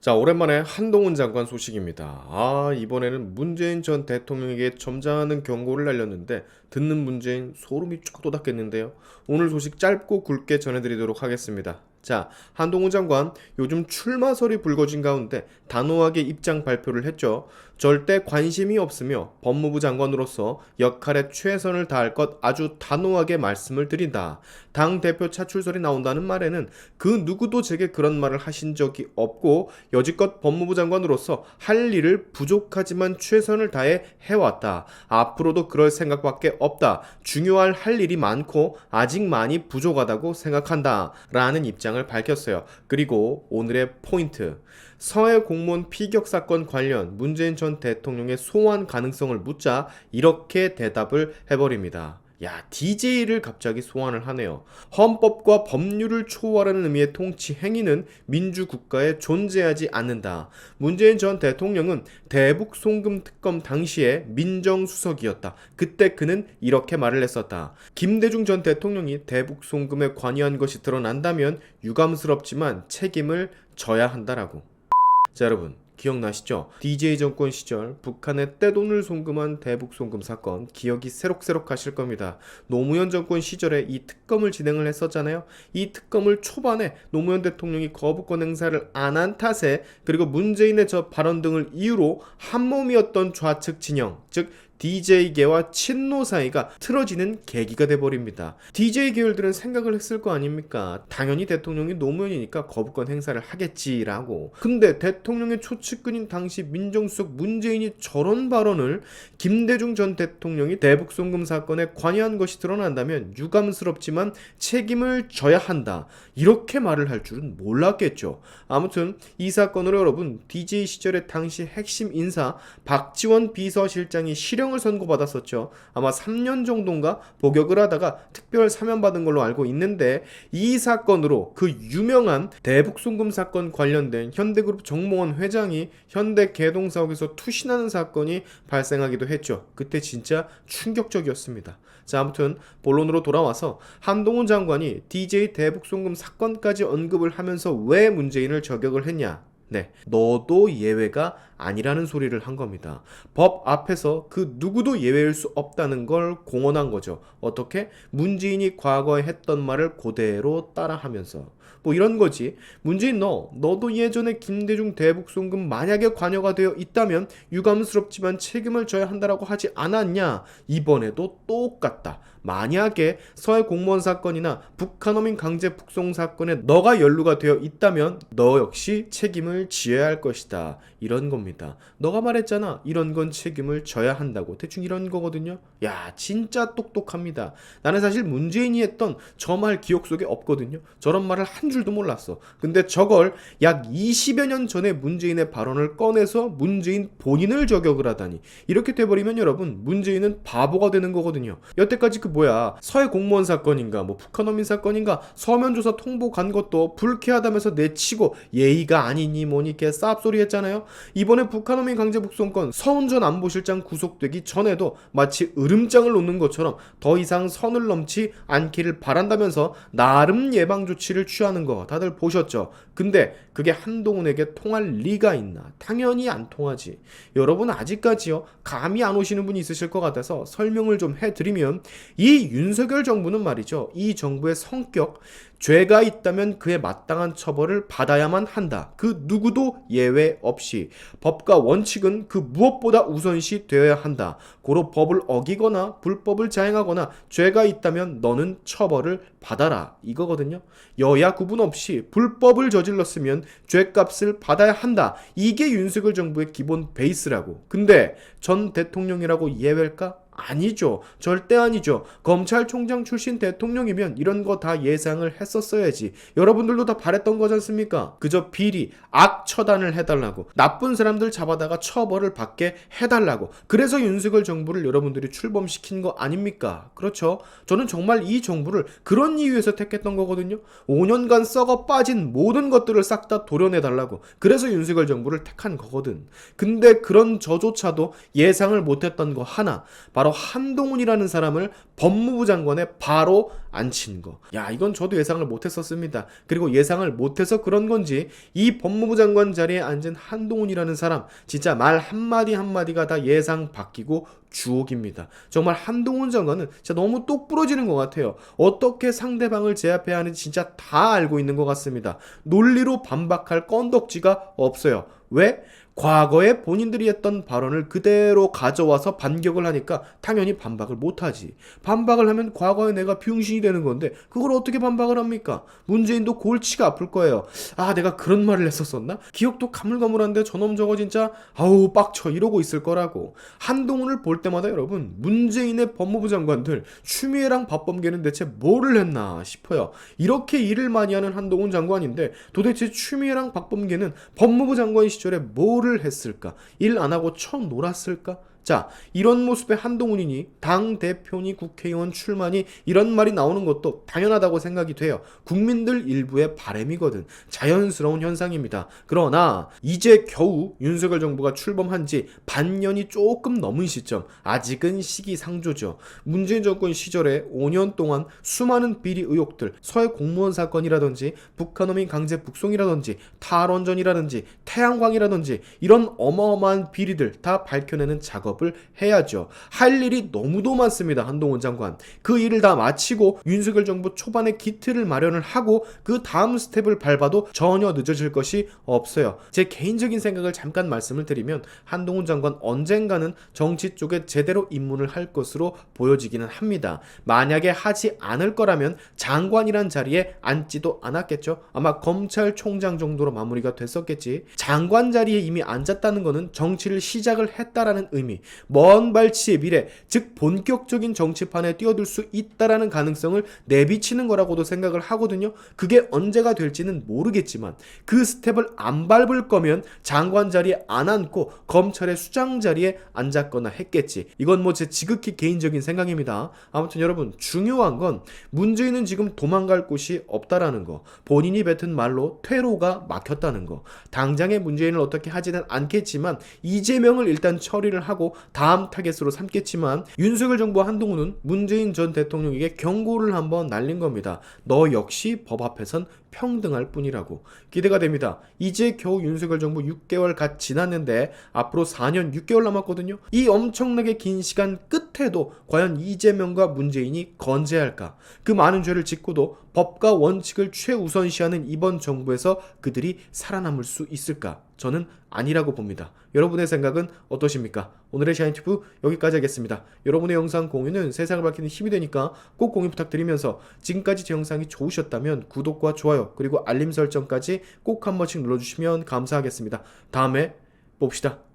자, 오랜만에 한동훈 장관 소식입니다. 이번에는 문재인 전 대통령에게 점잖은 경고를 날렸는데 듣는 문재인 소름이 쫙 돋았겠는데요. 오늘 소식 짧고 굵게 전해드리도록 하겠습니다. 자, 한동훈 장관 요즘 출마설이 불거진 가운데 단호하게 입장 발표를 했죠. 절대 관심이 없으며 법무부 장관으로서 역할에 최선을 다할 것 아주 단호하게 말씀을 드린다. 당 대표 차출설이 나온다는 말에는 그 누구도 제게 그런 말을 하신 적이 없고 여지껏 법무부 장관으로서 할 일을 부족하지만 최선을 다해 해왔다. 앞으로도 그럴 생각밖에 없다. 중요할 할 일이 많고 아직 많이 부족하다고 생각한다. 라는 입장을 밝혔어요. 그리고 오늘의 포인트. 서해 공무원 피격 사건 관련 문재인 전 대통령의 소환 가능성을 묻자 이렇게 대답을 해버립니다. 야, DJ를 갑자기 소환을 하네요. 헌법과 법률을 초월하는 의미의 통치 행위는 민주국가에 존재하지 않는다. 문재인 전 대통령은 대북 송금 특검 당시에 민정수석이었다. 그때 그는 이렇게 말을 했었다. 김대중 전 대통령이 대북 송금에 관여한 것이 드러난다면 유감스럽지만 책임을 져야 한다라고. 자, 여러분 기억나시죠? DJ 정권 시절 북한에 떼돈을 송금한 대북 송금 사건 기억이 새록새록 하실 겁니다. 노무현 정권 시절에 이 특검을 진행을 했었잖아요. 이 특검을 초반에 노무현 대통령이 거부권 행사를 안 한 탓에 그리고 문재인의 저 발언 등을 이유로 한몸이었던 좌측 진영, 즉 DJ계와 친노 사이가 틀어지는 계기가 돼버립니다. DJ 계열들은 생각을 했을 거 아닙니까? 당연히 대통령이 노무현이니까 거부권 행사를 하겠지라고. 근데 대통령의 초측근인 당시 민정수석 문재인이 저런 발언을 김대중 전 대통령이 대북 송금 사건에 관여한 것이 드러난다면 유감스럽지만 책임을 져야 한다. 이렇게 말을 할 줄은 몰랐겠죠. 아무튼 이 사건으로 여러분 DJ 시절의 당시 핵심 인사 박지원 비서실장이 실형을 선고받았었죠. 아마 3년 정도인가 복역을 하다가 특별 사면받은 걸로 알고 있는데 이 사건으로 그 유명한 대북 송금 사건 관련된 현대그룹 정몽원 회장이 현대개동사옥에서 투신하는 사건이 발생하기도 했죠. 그때 진짜 충격적이었습니다. 자, 아무튼 본론으로 돌아와서 한동훈 장관이 DJ 대북 송금 사건까지 언급을 하면서 왜 문재인을 저격을 했냐? 네, 너도 예외가 아니라는 소리를 한 겁니다. 법 앞에서 그 누구도 예외일 수 없다는 걸 공언한 거죠. 어떻게? 문재인이 과거에 했던 말을 그대로 따라하면서. 뭐 이런 거지. 문재인 너도 예전에 김대중 대북 송금 만약에 관여가 되어 있다면 유감스럽지만 책임을 져야 한다라고 하지 않았냐? 이번에도 똑같다. 만약에 서해 공무원 사건이나 북한어민 강제 북송 사건에 너가 연루가 되어 있다면 너 역시 책임을 지어야 할 것이다. 이런 겁니다. 너가 말했잖아. 이런 건 책임을 져야 한다고. 대충 이런 거거든요. 야, 진짜 똑똑합니다. 나는 사실 문재인이 했던 저 말 기억 속에 없거든요. 저런 말을 한 줄도 몰랐어. 근데 저걸 약 20여 년 전에 문재인의 발언을 꺼내서 문재인 본인을 저격을 하다니. 이렇게 돼버리면 여러분 문재인은 바보가 되는 거거든요. 여태까지 그 서해 공무원 사건인가 뭐 북한어민 사건인가 서면조사 통보 간 것도 불쾌하다면서 내치고 예의가 아니니 뭐니 개 쌉소리 했잖아요. 이번에 북한어민 강제 북송건 서훈 전 안보실장 구속되기 전에도 마치 으름장을 놓는 것처럼 더 이상 선을 넘지 않기를 바란다면서 나름 예방 조치를 취하는 거 다들 보셨죠? 근데 그게 한동훈에게 통할 리가 있나? 당연히 안 통하지. 여러분 아직까지요 감이 안 오시는 분이 있으실 것 같아서 설명을 좀 해드리면 이 윤석열 정부는 말이죠. 이 정부의 성격, 죄가 있다면 그에 마땅한 처벌을 받아야만 한다. 그 누구도 예외 없이. 법과 원칙은 그 무엇보다 우선시 되어야 한다. 고로 법을 어기거나 불법을 자행하거나 죄가 있다면 너는 처벌을 받아라. 이거거든요. 여야 구분 없이 불법을 저질렀으면 죄값을 받아야 한다. 이게 윤석열 정부의 기본 베이스라고. 근데 전 대통령이라고 예외일까? 아니죠. 절대 아니죠. 검찰총장 출신 대통령이면 이런 거 다 예상을 했었어야지. 여러분들도 다 바랬던 거지 않습니까? 그저 비리, 악 처단을 해달라고. 나쁜 사람들 잡아다가 처벌을 받게 해달라고. 그래서 윤석열 정부를 여러분들이 출범시킨 거 아닙니까? 그렇죠. 저는 정말 이 정부를 그런 이유에서 택했던 거거든요. 5년간 썩어 빠진 모든 것들을 싹 다 도려내달라고. 그래서 윤석열 정부를 택한 거거든. 근데 그런 저조차도 예상을 못했던 거 하나. 바로 한동훈이라는 사람을 법무부 장관에 바로 안 치는 거. 야, 이건 저도 예상을 못했었습니다. 그리고 예상을 못해서 그런 건지 이 법무부 장관 자리에 앉은 한동훈이라는 사람 진짜 말 한마디 한마디가 다 예상 바뀌고 주옥입니다. 정말 한동훈 장관은 진짜 너무 똑부러지는 것 같아요. 어떻게 상대방을 제압해야 하는지 진짜 다 알고 있는 것 같습니다. 논리로 반박할 건덕지가 없어요. 왜? 과거에 본인들이 했던 발언을 그대로 가져와서 반격을 하니까 당연히 반박을 못하지. 반박을 하면 과거에 내가 병신이 되는 건데 그걸 어떻게 반박을 합니까? 문재인도 골치가 아플 거예요. 아, 내가 그런 말을 했었었나? 기억도 가물가물한데 저놈 저거 진짜 아우 빡쳐 이러고 있을 거라고. 한동훈을 볼 때마다 여러분 문재인의 법무부 장관들 추미애랑 박범계는 대체 뭐를 했나 싶어요. 이렇게 일을 많이 하는 한동훈 장관인데 도대체 추미애랑 박범계는 법무부 장관 시절에 뭐를 했을까? 일 안 하고 쳐놀았을까? 자, 이런 모습의 한동훈이니 당대표니 국회의원 출마니 이런 말이 나오는 것도 당연하다고 생각이 돼요. 국민들 일부의 바람이거든. 자연스러운 현상입니다. 그러나 이제 겨우 윤석열 정부가 출범한 지 반년이 조금 넘은 시점, 아직은 시기상조죠. 문재인 정권 시절에 5년 동안 수많은 비리 의혹들, 서해 공무원 사건이라든지 북한어민 강제 북송이라든지 탈원전이라든지 태양광이라든지 이런 어마어마한 비리들 다 밝혀내는 작업을 해야죠. 할 일이 너무도 많습니다. 한동훈 장관. 그 일을 다 마치고 윤석열 정부 초반에 기틀을 마련을 하고 그 다음 스텝을 밟아도 전혀 늦어질 것이 없어요. 제 개인적인 생각을 잠깐 말씀을 드리면 한동훈 장관 언젠가는 정치 쪽에 제대로 입문을 할 것으로 보여지기는 합니다. 만약에 하지 않을 거라면 장관이란 자리에 앉지도 않았겠죠. 아마 검찰총장 정도로 마무리가 됐었겠지. 장관 자리에 이미 앉았다는 것은 정치를 시작을 했다라는 의미, 먼 발치의 미래, 즉 본격적인 정치판에 뛰어들 수 있다라는 가능성을 내비치는 거라고도 생각을 하거든요. 그게 언제가 될지는 모르겠지만 그 스텝을 안 밟을 거면 장관 자리에 안 앉고 검찰의 수장 자리에 앉았거나 했겠지. 이건 뭐 제 지극히 개인적인 생각입니다. 아무튼 여러분 중요한 건 문재인은 지금 도망갈 곳이 없다라는 거, 본인이 뱉은 말로 퇴로가 막혔다는 거. 당장의 문재인을 어떻게 하지는 않겠지만 이재명을 일단 처리를 하고 다음 타겟으로 삼겠지만 윤석열 정부 한동훈은 문재인 전 대통령에게 경고를 한번 날린 겁니다. 너 역시 법 앞에선 평등할 뿐이라고. 기대가 됩니다. 이제 겨우 윤석열 정부 6개월 갓 지났는데 앞으로 4년 6개월 남았거든요. 이 엄청나게 긴 시간 끝에도 과연 이재명과 문재인이 건재할까? 그 많은 죄를 짓고도 법과 원칙을 최우선시하는 이번 정부에서 그들이 살아남을 수 있을까? 저는 아니라고 봅니다. 여러분의 생각은 어떠십니까? 오늘의 샤인튜브 여기까지 하겠습니다. 여러분의 영상 공유는 세상을 밝히는 힘이 되니까 꼭 공유 부탁드리면서 지금까지 제 영상이 좋으셨다면 구독과 좋아요 그리고 알림 설정까지 꼭 한 번씩 눌러주시면 감사하겠습니다. 다음에 봅시다.